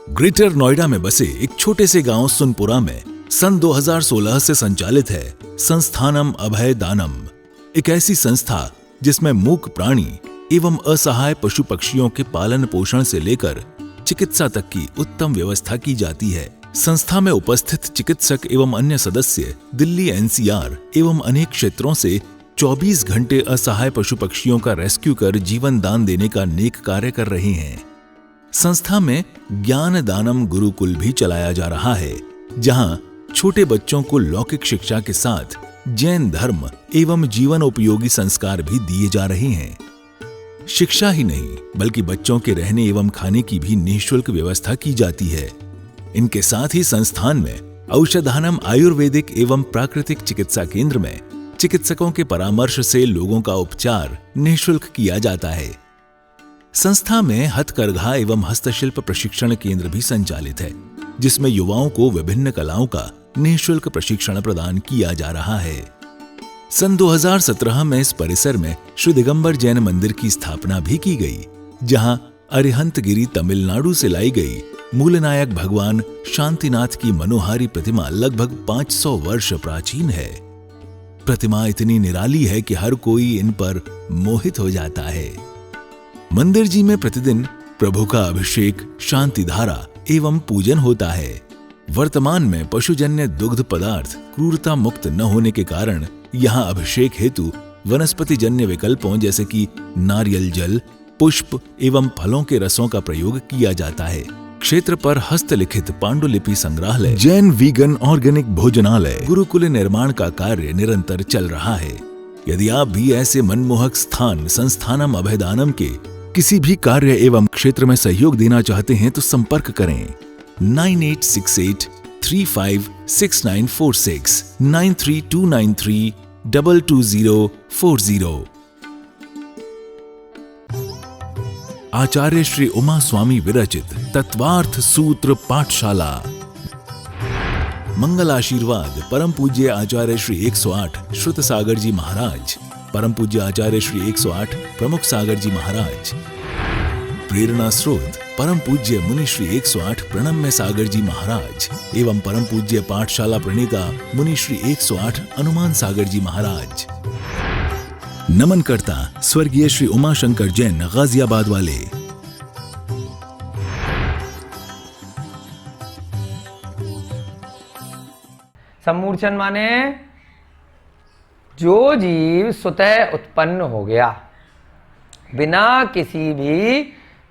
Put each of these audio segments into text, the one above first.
Greater Noida में बसे एक छोटे से गांव सुनपुरा में सन 2016 से संचालित है संस्थानम अभय दानम, एक ऐसी संस्था जिसमें मूक प्राणी एवं असहाय पशु पक्षियों के पालन पोषण से लेकर चिकित्सा तक की उत्तम व्यवस्था की जाती है। संस्था में उपस्थित चिकित्सक एवं अन्य सदस्य दिल्ली एनसीआर एवं अनेक क्षेत्रों से 24 घंटे असहाय पशु पक्षियों का रेस्क्यू कर जीवन दान देने का नेक कार्य कर रहे हैं। संस्था में ज्ञान दानम गुरुकुल भी चलाया जा रहा है, जहां छोटे बच्चों को लौकिक शिक्षा के साथ जैन धर्म एवं जीवन उपयोगी संस्कार भी दिए जा रहे हैं। शिक्षा ही नहीं बल्कि बच्चों के रहने एवं खाने की भी निःशुल्क व्यवस्था की जाती है। इनके साथ ही संस्थान में औषधानम आयुर्वेदिक एवं प्राकृतिक चिकित्सा केंद्र में चिकित्सकों के परामर्श से लोगों का उपचार निःशुल्क किया जाता है। संस्था में हथकरघा एवं हस्तशिल्प प्रशिक्षण केंद्र भी संचालित है, जिसमें युवाओं को विभिन्न कलाओं का निःशुल्क प्रशिक्षण प्रदान किया जा रहा है। सन 2017 में इस परिसर में श्री दिगंबर जैन मंदिर की स्थापना भी की गई, जहां अरिहंतगिरी तमिलनाडु से लाई गई मूलनायक भगवान शांतिनाथ की मनोहारी प्रतिमा लगभग 500 वर्ष प्राचीन है। प्रतिमा इतनी निराली है कि हर कोई इन पर मोहित हो जाता है। मंदिर जी में प्रतिदिन प्रभु का अभिषेक, शांति धारा एवं पूजन होता है। वर्तमान में पशुजन्य दुग्ध पदार्थ क्रूरता मुक्त न होने के कारण यहाँ अभिषेक हेतु वनस्पति जन्य विकल्पों जैसे कि नारियल जल, पुष्प एवं फलों के रसों का प्रयोग किया जाता है। क्षेत्र पर हस्तलिखित पांडुलिपि संग्रहालय, जैन वीगन ऑर्गेनिक भोजनालय, गुरुकुल निर्माण का कार्य निरंतर चल रहा है। यदि आप भी ऐसे मनमोहक स्थान संस्थानम अभयदानम के किसी भी कार्य एवं क्षेत्र में सहयोग देना चाहते हैं तो संपर्क करें 9868356946 9329322040। आचार्य श्री उमा स्वामी विरचित तत्वार्थ सूत्र पाठशाला। मंगल आशीर्वाद परम पूज्य आचार्य श्री 108 श्रुत सागर जी महाराज, परम पूज्य आचार्य श्री 108 प्रमुख सागर जी महाराज। प्रेरणा स्रोत परम पूज्य मुनि श्री 108 प्रणम्य सागर जी महाराज एवं परम पूज्य पाठशाला प्रणेता मुनि श्री 108 हनुमान सागर जी महाराज। नमन करता स्वर्गीय श्री उमाशंकर जैन गाजियाबाद वाले। सम्मूर्छन माने जो जीव स्वतः उत्पन्न हो गया, बिना किसी भी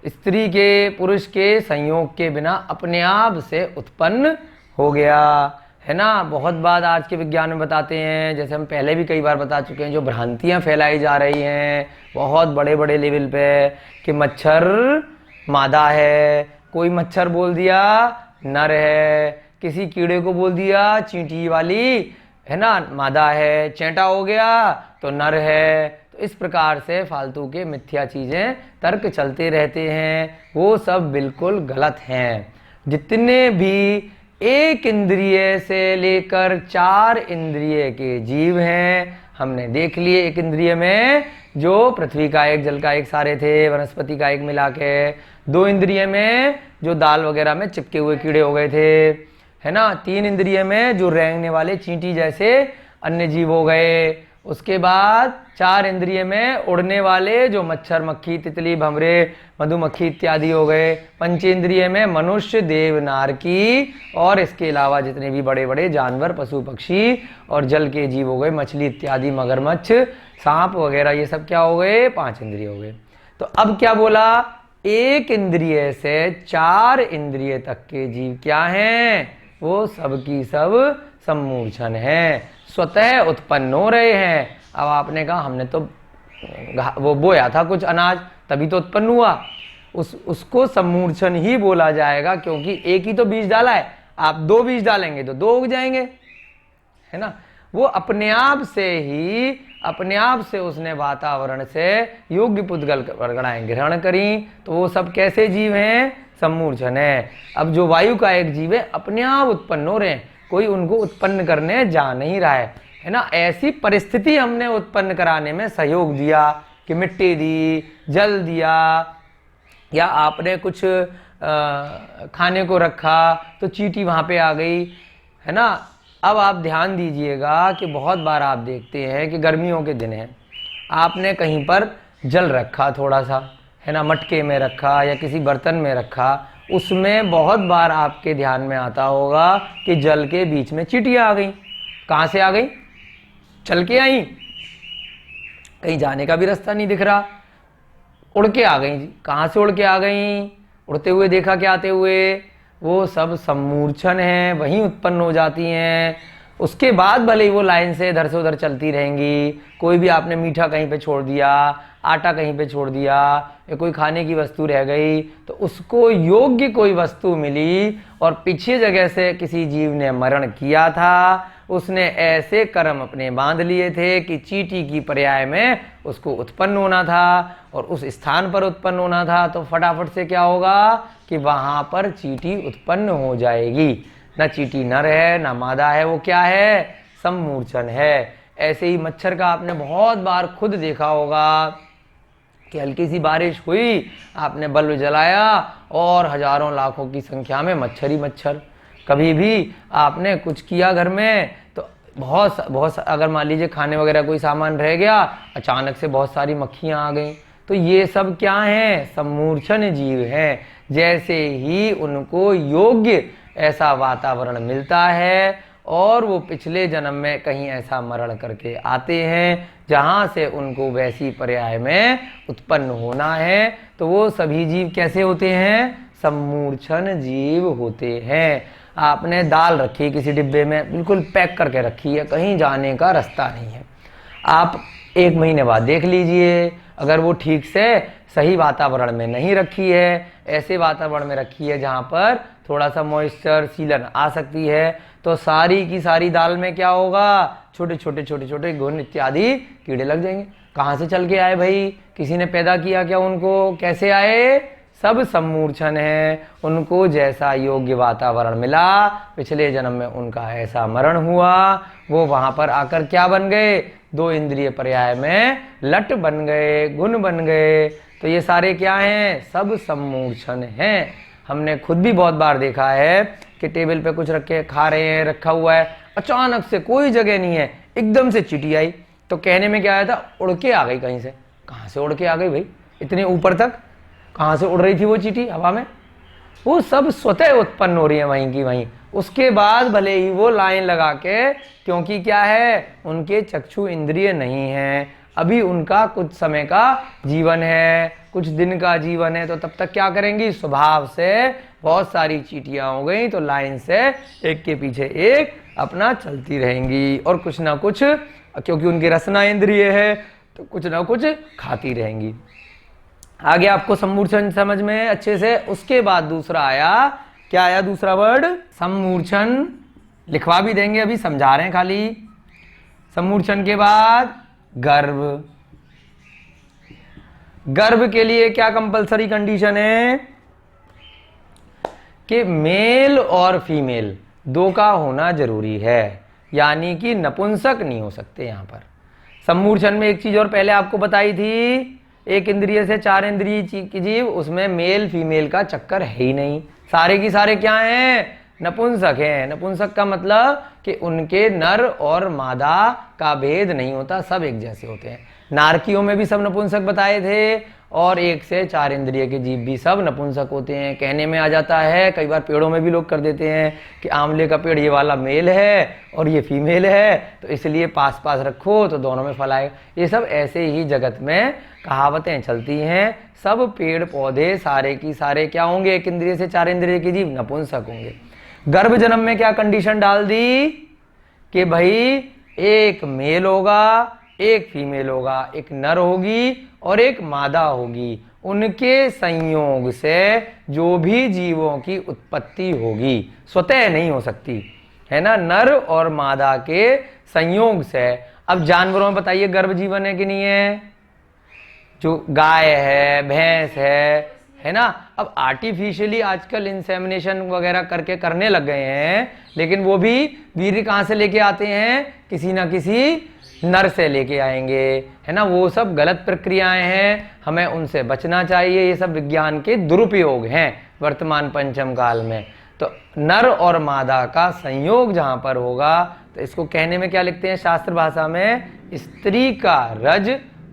स्त्री के पुरुष के संयोग के बिना अपने आप से उत्पन्न हो गया है ना। बहुत बात आज के विज्ञान में बताते हैं, जैसे हम पहले भी कई बार बता चुके हैं, जो भ्रांतियां फैलाई जा रही हैं बहुत बड़े बड़े लेवल पे कि मच्छर मादा है, कोई मच्छर बोल दिया नर है, किसी कीड़े को बोल दिया चींटी वाली है ना मादा है, चेंटा हो गया तो नर है। तो इस प्रकार से फालतू के मिथ्या चीजें तर्क चलते रहते हैं, वो सब बिल्कुल गलत हैं। जितने भी एक इंद्रिय से लेकर 4 इंद्रिय के जीव हैं, हमने देख लिए। एक इंद्रिय में जो पृथ्वी का एक, जल का एक सारे थे, वनस्पति का एक मिला के। 2 इंद्रिय में जो दाल वगैरह में चिपके हुए कीड़े हो गए थे है ना। 3 इंद्रिय में जो रेंगने वाले चींटी जैसे अन्य जीव हो गए। उसके बाद 4 इंद्रिय में उड़ने वाले जो मच्छर, मक्खी, तितली, भंवरे, मधुमक्खी इत्यादि हो गए। 5 इंद्रिय में मनुष्य, देव, नारकी और इसके अलावा जितने भी बड़े बड़े जानवर, पशु पक्षी और जल के जीव हो गए, मछली इत्यादि, मगरमच्छ, सांप वगैरह, ये सब क्या हो गए? 5 इंद्रिय हो गए। तो अब क्या बोला? एक इंद्रिय से 4 इंद्रिय तक के जीव क्या हैं? वो सब की सब सम्मूर्छन है, स्वतः उत्पन्न हो रहे हैं। अब आपने कहा हमने तो वो बोया था कुछ अनाज तभी तो उत्पन्न हुआ, उसको सम्मूर्छन ही बोला जाएगा, क्योंकि एक ही तो बीज डाला है। आप 2 बीज डालेंगे तो 2 उग जाएंगे है ना। वो अपने आप से ही, अपने आप से उसने वातावरण से योग्य पुद्गल वर्गणाएं ग्रहण करी, तो वो सब कैसे जीव हैं? सम्मूर्छन है। अब जो वायु का एक जीव है, अपने आप उत्पन्न हो रहे हैं, कोई उनको उत्पन्न करने जा नहीं रहा है ना। ऐसी परिस्थिति हमने उत्पन्न कराने में सहयोग दिया कि मिट्टी दी, जल दिया, या आपने कुछ खाने को रखा तो चींटी वहाँ पे आ गई, है ना। अब आप ध्यान दीजिएगा कि बहुत बार आप देखते हैं कि गर्मियों के दिन हैं, आपने कहीं पर जल रखा थोड़ा सा, है ना, मटके में रखा या किसी बर्तन में रखा, उसमें बहुत बार आपके ध्यान में आता होगा कि जल के बीच में चींटियाँ आ गई। कहाँ से आ गई? चल के आई, कहीं जाने का भी रास्ता नहीं दिख रहा, उड़ के आ गई। कहाँ से उड़ के आ गई? उड़ते हुए देखा क्या आते हुए? वो सब सम्मूर्छन है, वहीं उत्पन्न हो जाती हैं। उसके बाद भले ही वो लाइन से इधर से उधर चलती रहेंगी। कोई भी आपने मीठा कहीं पे छोड़ दिया, आटा कहीं पे छोड़ दिया, या कोई खाने की वस्तु रह गई, तो उसको योग्य कोई वस्तु मिली और पीछे जगह से किसी जीव ने मरण किया था, उसने ऐसे कर्म अपने बांध लिए थे कि चींटी की पर्याय में उसको उत्पन्न होना था और उस स्थान पर उत्पन्न होना था, तो फटाफट से क्या होगा कि वहां पर चींटी उत्पन्न हो जाएगी। ना चींटी नर है ना मादा है, वो क्या है? सम्मूर्छन है। ऐसे ही मच्छर का आपने बहुत बार खुद देखा होगा कि हल्की सी बारिश हुई, आपने बल्ब जलाया और हजारों लाखों की संख्या में मच्छर ही मच्छर। कभी भी आपने कुछ किया घर में तो बहुत अगर मान लीजिए खाने वगैरह कोई सामान रह गया, अचानक से बहुत सारी मक्खियां आ गई, तो ये सब क्या हैं? सम्मूर्छन जीव हैं। जैसे ही उनको योग्य ऐसा वातावरण मिलता है और वो पिछले जन्म में कहीं ऐसा मरण करके आते हैं जहाँ से उनको वैसी पर्याय में उत्पन्न होना है, तो वो सभी जीव कैसे होते हैं? सम्मूर्छन जीव होते हैं। आपने दाल रखी किसी डिब्बे में, बिल्कुल पैक करके रखी है, कहीं जाने का रास्ता नहीं है। आप 1 महीने बाद देख लीजिए, अगर वो ठीक से सही वातावरण में नहीं रखी है, ऐसे वातावरण में रखी है जहाँ पर थोड़ा सा मॉइस्चर सीलन आ सकती है, तो सारी की सारी दाल में क्या होगा? छोटे छोटे घुन इत्यादि कीड़े लग जाएंगे। कहाँ से चल के आए भाई? किसी ने पैदा किया क्या उनको? कैसे आए? सब सम्मूर्छन है। उनको जैसा योग्य वातावरण मिला, पिछले जन्म में उनका ऐसा मरण हुआ, वो वहां पर आकर क्या बन गए? 2 इंद्रिय पर्याय में लट बन गए, गुण बन गए। तो ये सारे क्या हैं? सब सम्मूर्छन हैं। हमने खुद भी बहुत बार देखा है कि टेबल पे कुछ रखे खा रहे हैं, रखा हुआ है, अचानक से कोई जगह नहीं है, एकदम से चींटी आई, तो कहने में क्या आया था? उड़ के आ गई कहीं से। कहाँ से उड़ के आ गई भाई? इतने ऊपर तक कहाँ से उड़ रही थी वो चींटी हवा में? वो सब स्वतः उत्पन्न हो रही है वहीं की वहीं। उसके बाद भले ही वो लाइन लगा के, क्योंकि क्या है, उनके चक्षु इंद्रिय नहीं है, अभी उनका कुछ समय का जीवन है, कुछ दिन का जीवन है, तो तब तक क्या करेंगी? स्वभाव से बहुत सारी चींटियां हो गई तो लाइन से एक के पीछे एक अपना चलती रहेंगी और कुछ ना कुछ, क्योंकि उनकी रसना इंद्रिय है तो कुछ ना कुछ खाती रहेंगी। आगे आपको सम्मूर्छन समझ में अच्छे से। उसके बाद दूसरा आया, क्या आया दूसरा वर्ड? सम्मूर्छन। लिखवा भी देंगे, अभी समझा रहे हैं खाली। सम्मूर्छन के बाद गर्भ। गर्भ के लिए क्या कंपलसरी कंडीशन है? कि मेल और फीमेल 2 का होना जरूरी है, यानी कि नपुंसक नहीं हो सकते यहां पर। सम्मूर्छन में एक चीज और पहले आपको बताई थी, 1 इंद्रिय से 4 इंद्रिय की जीव, उसमें मेल फीमेल का चक्कर है ही नहीं। सारे की सारे क्या हैं? नपुंसक हैं। नपुंसक का मतलब कि उनके नर और मादा का भेद नहीं होता, सब एक जैसे होते हैं। नारकियों में भी सब नपुंसक बताए थे और 1 से 4 इंद्रिय के जीव भी सब नपुंसक होते हैं। कहने में आ जाता है, कई बार पेड़ों में भी लोग कर देते हैं कि आंवले का पेड़ ये वाला मेल है और ये फीमेल है, तो इसलिए पास पास रखो तो दोनों में फल आएगा। ये सब ऐसे ही जगत में कहावतें चलती हैं। सब पेड़ पौधे सारे की सारे क्या होंगे? 1 इंद्रिय से 4 इंद्रिय के जीव नपुंसक होंगे। गर्भ जन्म में क्या कंडीशन डाल दी कि भाई 1 मेल होगा, 1 फीमेल होगा, 1 नर होगी और 1 मादा होगी। उनके संयोग से जो भी जीवों की उत्पत्ति होगी, स्वतः नहीं हो सकती, है ना, नर और मादा के संयोग से। अब जानवरों में बताइए गर्भ जीवन है कि नहीं है? जो गाय है, भैंस है ना। अब आर्टिफिशियली आजकल इंसेमिनेशन वगैरह करके करने लग गए हैं, लेकिन वो भी वीर्य कहाँ से लेके आते हैं? किसी ना किसी नर से लेके आएंगे, है ना, वो सब गलत प्रक्रियाएं हैं, हमें उनसे बचना चाहिए। ये सब विज्ञान के दुरुपयोग हैं वर्तमान पंचम काल में। तो नर और मादा का संयोग जहां पर होगा, तो इसको कहने में क्या लिखते हैं शास्त्र भाषा में, स्त्री का रज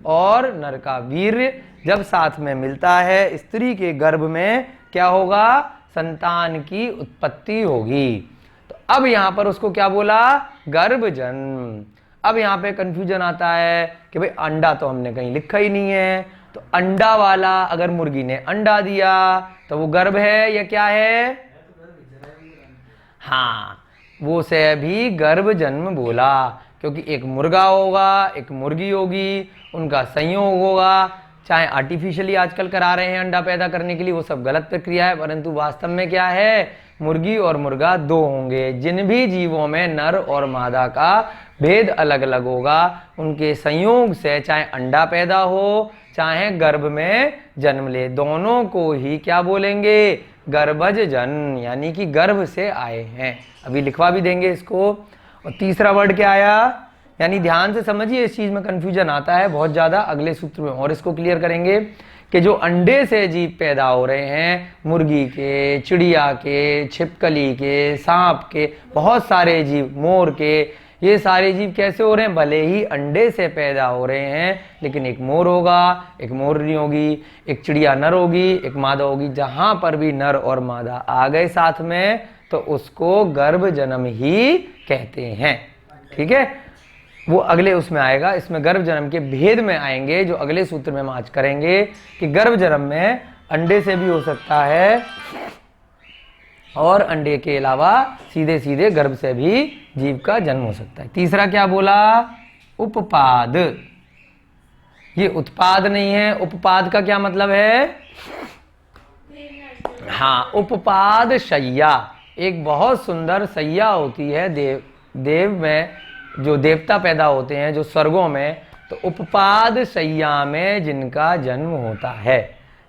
और नर का वीर्य जब साथ में मिलता है, स्त्री के गर्भ में क्या होगा, संतान की उत्पत्ति होगी। तो अब यहां पर उसको क्या बोला, गर्भजन्म। अब यहाँ पे कंफ्यूजन आता है कि भाई अंडा तो हमने कहीं लिखा ही नहीं है, तो अंडा वाला अगर मुर्गी ने अंडा दिया तो वो गर्भ है या क्या है, हाँ, वो से भी गर्भ जन्म बोला, क्योंकि एक मुर्गा होगा एक मुर्गी होगी, उनका संयोग होगा। चाहे आर्टिफिशियली आजकल करा रहे हैं अंडा पैदा करने के लिए, वो सब गलत प्रक्रिया है, परंतु वास्तव में क्या है, मुर्गी और मुर्गा दो होंगे। जिन भी जीवों में नर और मादा का भेद अलग अलग होगा, उनके संयोग से चाहे अंडा पैदा हो चाहे गर्भ में जन्म ले, दोनों को ही क्या बोलेंगे, गर्भज जन, यानी कि गर्भ से आए हैं। अभी लिखवा भी देंगे इसको। और तीसरा वर्ड क्या आया, यानी ध्यान से समझिए, इस चीज में कंफ्यूजन आता है बहुत ज्यादा, अगले सूत्र में और इसको क्लियर करेंगे कि जो अंडे से जीव पैदा हो रहे हैं, मुर्गी के, चिड़िया के, छिपकली के, सांप के, बहुत सारे जीव, मोर के, ये सारे जीव कैसे हो रहे हैं, भले ही अंडे से पैदा हो रहे हैं, लेकिन एक मोर होगा एक मोरनी होगी, एक चिड़िया नर होगी एक मादा होगी। जहां पर भी नर और मादा आ गए साथ में, तो उसको गर्भ जन्म ही कहते हैं। ठीक है, वो अगले उसमें आएगा, इसमें गर्भ जन्म के भेद में आएंगे, जो अगले सूत्र में हम आज करेंगे कि गर्भ जन्म में अंडे से भी हो सकता है और अंडे के अलावा सीधे सीधे गर्भ से भी जीव का जन्म हो सकता है। तीसरा क्या बोला, उपपाद। ये उत्पाद नहीं है, उपपाद का क्या मतलब है, हाँ, उपपाद शैया, एक बहुत सुंदर शैया होती है देव में, जो देवता पैदा होते हैं जो स्वर्गों में, तो उपपाद शैया में जिनका जन्म होता है।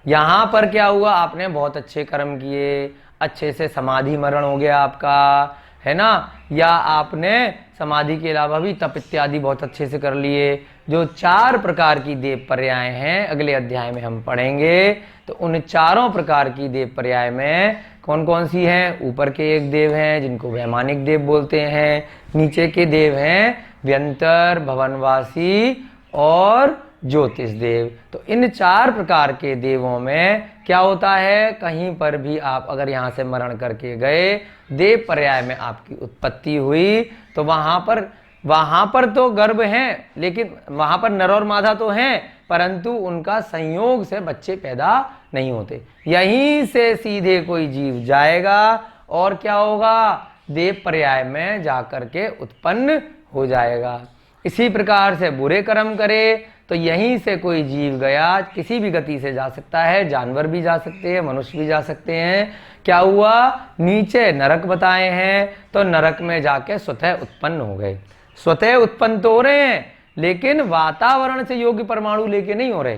यहाँ पर क्या हुआ, आपने बहुत अच्छे कर्म किए, अच्छे से समाधि मरण हो गया आपका, है ना, या आपने समाधि के अलावा भी तप इत्यादि बहुत अच्छे से कर लिए। जो 4 प्रकार की देव पर्याय हैं अगले अध्याय में हम पढ़ेंगे, तो उन चारों प्रकार की देव पर्याय में कौन कौन सी हैं, ऊपर के एक देव हैं जिनको वैमानिक देव बोलते हैं, नीचे के देव हैं व्यंतर, भवनवासी और ज्योतिष देव। तो इन 4 प्रकार के देवों में क्या होता है, कहीं पर भी आप अगर यहाँ से मरण करके गए, देव पर्याय में आपकी उत्पत्ति हुई, तो वहां पर तो गर्भ हैं, लेकिन वहां पर नर और मादा तो हैं, परंतु उनका संयोग से बच्चे पैदा नहीं होते। यहीं से सीधे कोई जीव जाएगा और क्या होगा, देव पर्याय में जाकर के उत्पन्न हो जाएगा। इसी प्रकार से बुरे कर्म करे तो यहीं से कोई जीव गया, किसी भी गति से जा सकता है, जानवर भी जा सकते हैं, मनुष्य भी जा सकते हैं। क्या हुआ, नीचे नरक बताए हैं, तो नरक में जाके स्वतः उत्पन्न हो गए। स्वतः उत्पन्न तो हो रहे हैं, लेकिन वातावरण से योग्य परमाणु लेके नहीं हो रहे।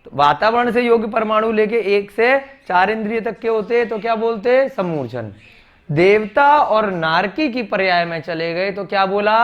तो वातावरण से योग्य परमाणु लेके 1 से 4 इंद्रिय तक के होते, तो क्या बोलते, सम्मूर्छन। देवता और नारकी की पर्याय में चले गए तो क्या बोला,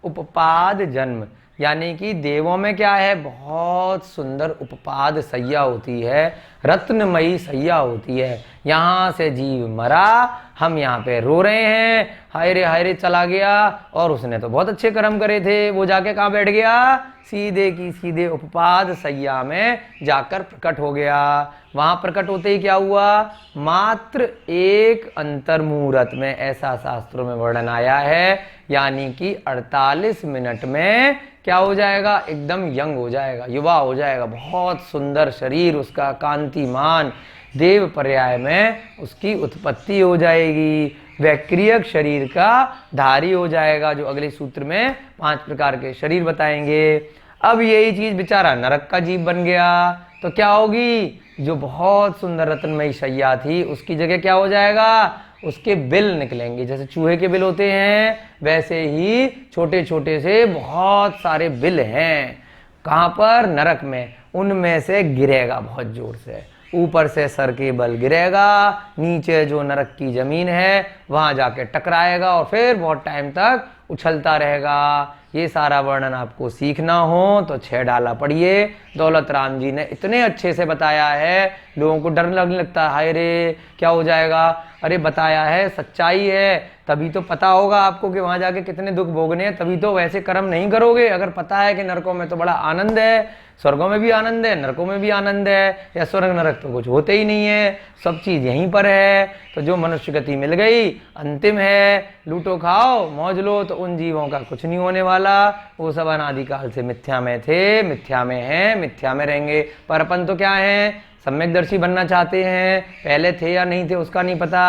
उपपाद जन्म, यानी कि देवों में क्या है, बहुत सुंदर उपपाद सैया होती है, रत्नमयी सैया होती है। यहाँ से जीव मरा, हम यहाँ पे रो रहे हैं, हाय रे चला गया, और उसने तो बहुत अच्छे कर्म करे थे, वो जाके कहाँ बैठ गया, सीधे की सीधे उपपाद सैया में जाकर प्रकट हो गया। वहां प्रकट होते ही क्या हुआ, मात्र 1 अंतर्मुहूर्त में, ऐसा शास्त्रों में वर्णन आया है, यानी कि 48 मिनट में क्या हो जाएगा, एकदम यंग हो जाएगा, युवा हो जाएगा, बहुत सुंदर शरीर उसका, कांतिमान, देव पर्याय में उसकी उत्पत्ति हो जाएगी, वैक्रियक शरीर का धारी हो जाएगा, जो अगले सूत्र में 5 प्रकार के शरीर बताएंगे। अब यही चीज बेचारा नरक का जीव बन गया, तो क्या होगी, जो बहुत सुंदर रत्नमयी शैया थी उसकी जगह क्या हो जाएगा, उसके बिल निकलेंगे, जैसे चूहे के बिल होते हैं वैसे ही छोटे छोटे से बहुत सारे बिल हैं। कहाँ पर, नरक में, उनमें से गिरेगा बहुत जोर से, ऊपर से सर के बल गिरेगा, नीचे जो नरक की जमीन है वहां जाके टकराएगा और फिर बहुत टाइम तक उछलता रहेगा। ये सारा वर्णन आपको सीखना हो तो 6 डाला पढ़िए। दौलत राम जी ने इतने अच्छे से बताया है, लोगों को डर लगने लगता है, हाय रे क्या हो जाएगा। अरे बताया है, सच्चाई है, तभी तो पता होगा आपको कि वहां जाके कितने दुख भोगने हैं, तभी तो वैसे कर्म नहीं करोगे। अगर पता है कि नरकों में तो बड़ा आनंद है, स्वर्गों में भी आनंद है, नरकों में भी आनंद है, या स्वर्ग नरक तो कुछ होते ही नहीं है, सब चीज यहीं पर है। तो जो मनुष्य गति मिल गई अंतिम है, लूटो खाओ मौज लो, तो उन जीवों का कुछ नहीं होने वाला। वो सब अनादिकाल से मिथ्या में थे, मिथ्या में हैं, मिथ्या में रहेंगे। पर अपन तो क्या है, सम्यकदर्शी बनना चाहते हैं। पहले थे या नहीं थे उसका नहीं पता।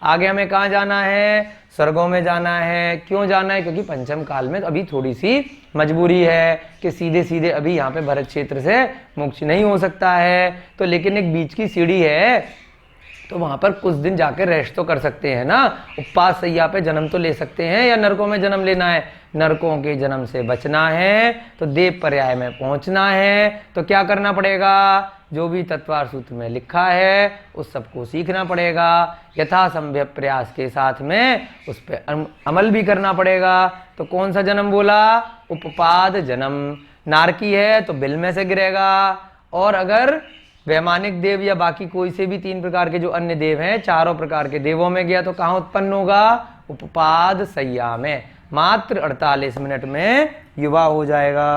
आगे हमें कहाँ जाना है, स्वर्गों में जाना है। क्यों जाना है, क्योंकि पंचम काल में अभी थोड़ी सी मजबूरी है कि सीधे सीधे अभी यहाँ पे भरत क्षेत्र से मोक्ष नहीं हो सकता है। तो लेकिन एक बीच की सीढ़ी है, तो वहां पर कुछ दिन जाकर रेस्ट तो कर सकते हैं ना। उपवास सैया पे जन्म तो ले सकते हैं, या नरकों में जन्म लेना है। नरकों के जन्म से बचना है तो देव पर्याय में पहुंचना है। तो क्या करना पड़ेगा, जो भी तत्वार सूत्र में लिखा है उस सबको सीखना पड़ेगा, यथासंभव प्रयास के साथ में उस पर अमल भी करना पड़ेगा। तो कौन सा जन्म बोला, उपपाद जन्म। नारकी है तो बिल में से गिरेगा, और अगर वैमानिक देव या बाकी कोई से भी 3 प्रकार के जो अन्य देव हैं, 4 प्रकार के देवों में गया तो कहाँ उत्पन्न होगा, उपपाद सैया में। मात्र 48 मिनट में युवा हो जाएगा।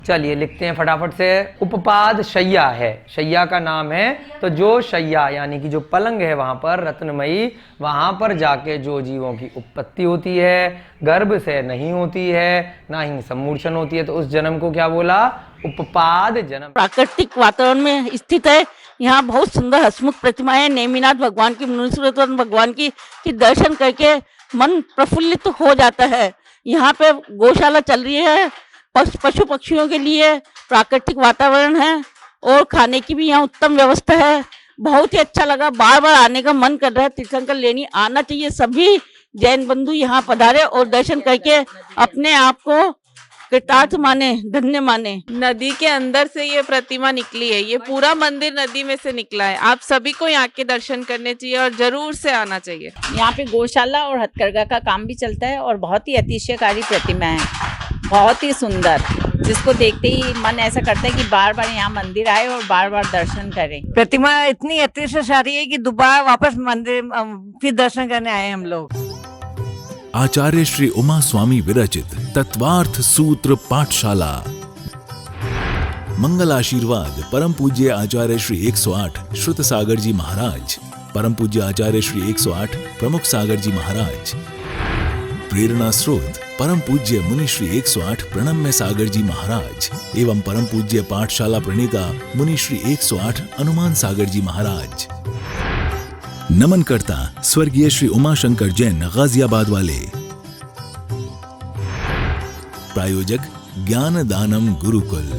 चलिए लिखते हैं फटाफट से। उपपाद शैया है, शैया का नाम है। तो जो शैया यानी कि जो पलंग है वहां पर रत्नमयी, वहां पर जाके जो जीवों की उत्पत्ति होती है, गर्भ से नहीं होती है, ना ही सम्मूर्छन होती है, तो उस जन्म को क्या बोला, उपपाद जन्म। प्राकृतिक वातावरण में स्थित है। यहाँ बहुत सुंदर हसमुख प्रतिमाएं, नेमिनाथ भगवान की, मुनीश्वर भगवान की दर्शन करके मन प्रफुल्लित हो जाता है। यहाँ पे गौशाला चल रही है, पशु पक्षियों के लिए प्राकृतिक वातावरण है, और खाने की भी यहाँ उत्तम व्यवस्था है। बहुत ही अच्छा लगा, बार बार आने का मन कर रहा है। तीर्थंकर लेनी आना चाहिए। सभी जैन बंधु यहाँ पधारे और दर्शन करके अपने आप को कृतार्थ माने, धन्य माने। नदी के अंदर से ये प्रतिमा निकली है, ये पूरा मंदिर नदी में से निकला है। आप सभी को यहाँ के दर्शन करने चाहिए और जरूर से आना चाहिए। यहाँ पे गौशाला और हथकरघा का काम भी चलता है, और बहुत ही अतिशयकारी प्रतिमा है, बहुत ही सुंदर, जिसको देखते ही मन ऐसा करता है कि बार बार यहाँ मंदिर आए और बार बार दर्शन करें। प्रतिमा इतनी अतिशयकारी है कि दोबारा वापस मंदिर फिर दर्शन करने आए हम लोग। आचार्य श्री उमा स्वामी विरचित तत्वार्थ सूत्र पाठशाला। मंगल आशीर्वाद परम पूज्य आचार्य श्री 108 श्रुत सागर जी महाराज, परम पूज्य आचार्य श्री 108 प्रमुख सागर जी महाराज। प्रेरणा स्रोत परम पूज्य मुनि श्री 108 प्रणम्य सागर जी महाराज एवं परम पूज्य पाठशाला प्रणेता मुनि श्री 108 हनुमान सागर जी महाराज। नमन करता स्वर्गीय श्री उमाशंकर जैन गाजियाबाद वाले। प्रायोजक ज्ञान दानम गुरुकुल।